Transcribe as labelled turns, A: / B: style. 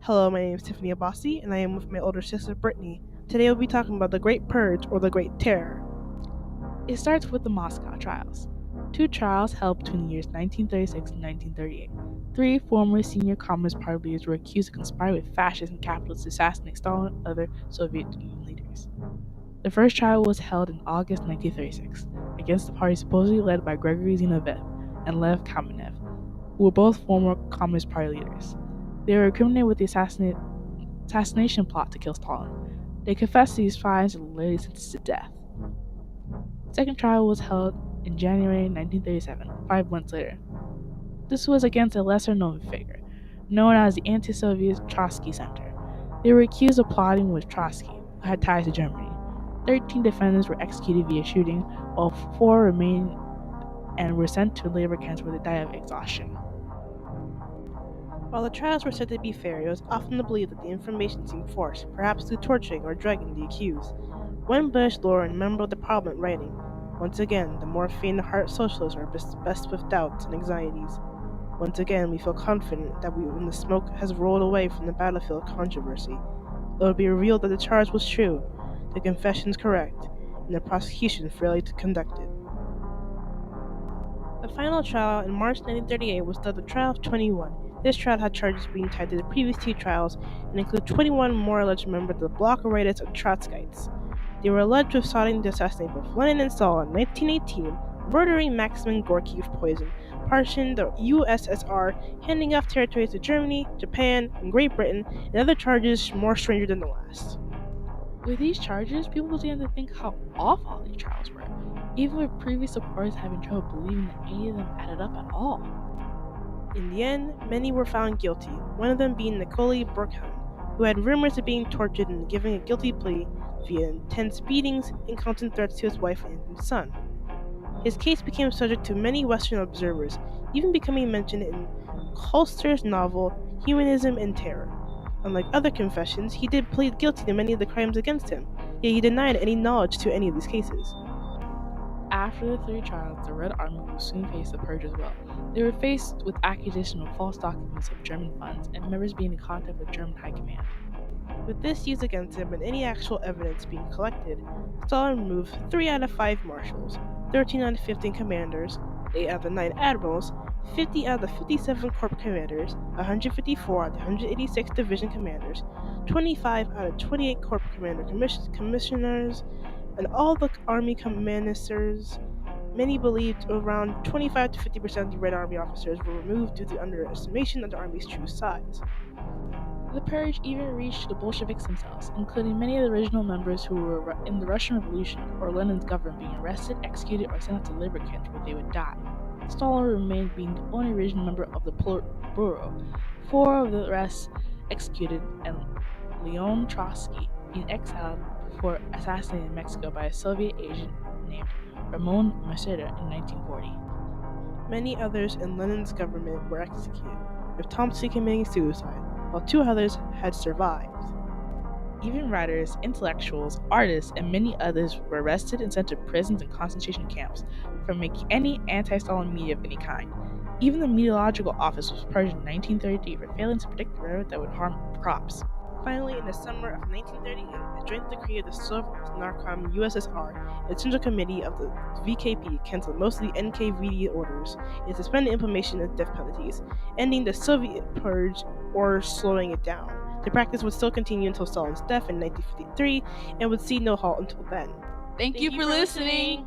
A: Hello, my name is Tiffany Abbasi, and I am with my older sister Brittany. Today we'll be talking about the Great Purge, or the Great Terror.
B: It starts with the Moscow trials. Two trials held between the years 1936 and 1938. Three former senior Communist Party leaders were accused of conspiring with fascists and capitalists to assassinate Stalin and other Soviet Union leaders. The first trial was held in August 1936 against the party supposedly led by Gregory Zinoviev and Lev Kamenev, who were both former Communist Party leaders. They were incriminated with the assassination plot to kill Stalin. They confessed to these crimes and were later sentenced to death. The second trial was held in January 1937, 5 months later. This was against a lesser-known figure, known as the anti-Soviet Trotsky Center. They were accused of plotting with Trotsky, who had ties to Germany. 13 defendants were executed via shooting, while 4 remained and were sent to labor camps where they died of exhaustion.
A: While the trials were said to be fair, it was often believed that the information seemed forced, perhaps through torturing or drugging the accused. One British lawyer and member of the Parliament writing, "Once again, the more faint-hearted socialists are best with doubts and anxieties. Once again, we feel confident that when the smoke has rolled away from the battlefield of controversy, it will be revealed that the charge was true, the confessions correct, and the prosecution fairly conducted." The final trial in March 1938 was dubbed the Trial of 21. This trial had charges being tied to the previous 2 trials and included 21 more alleged members of the Bloc-Arredists and Trotskyites. They were alleged with plotting to assassinate both Lenin and Stalin in 1918, murdering Maxim Gorky with poison, partitioning the USSR, handing off territories to Germany, Japan, and Great Britain, and other charges more stranger than the last.
B: With these charges, people began to think how awful these trials were, even with previous reporters having trouble believing that any of them added up at all.
A: In the end, many were found guilty, one of them being Nikolai Burkhan, who had rumors of being tortured and giving a guilty plea via intense beatings and constant threats to his wife and his son. His case became subject to many Western observers, even becoming mentioned in Holster's novel Humanism and Terror. Unlike other confessions, he did plead guilty to many of the crimes against him, yet he denied any knowledge to any of these cases.
B: After the 3 trials, the Red Army would soon face the Purge as well. They were faced with accusations of false documents of German funds and members being in contact with German high command.
A: With this used against him and any actual evidence being collected, Stalin removed 3 out of 5 marshals, 13 out of 15 commanders, 8 out of the 9 admirals, 50 out of the 57 corps commanders, 154 out of the 186 division commanders, 25 out of 28 corps commander commissioners, and all the army commanders. Many believed around 25 to 50% of the Red Army officers were removed due to underestimation of the army's true size.
B: The Purge even reached the Bolsheviks themselves, including many of the original members who were in the Russian Revolution or Lenin's government being arrested, executed, or sent out to labor camps where they would die. Stalin remained being the only original member of the Bureau, 4 of the rest executed, and Leon Trotsky being exiled before assassinated in Mexico by a Soviet agent named Ramon Mercader in 1940.
A: Many others in Lenin's government were executed, with Tomsky committing suicide, while 2 others had survived.
B: Even writers, intellectuals, artists, and many others were arrested and sent to prisons and concentration camps for making any anti-Stalin media of any kind. Even the Meteorological Office was purged in 1933 for failing to predict the weather that would harm crops. Finally, in the summer of 1938, a joint decree of the Soviet Narcom USSR and the Central Committee of the VKP canceled most of the NKVD orders and suspended implementation of death penalties, ending the Soviet purge or slowing it down. The practice would still continue until Stalin's death in 1953 and would see no halt until then. Thank you for listening.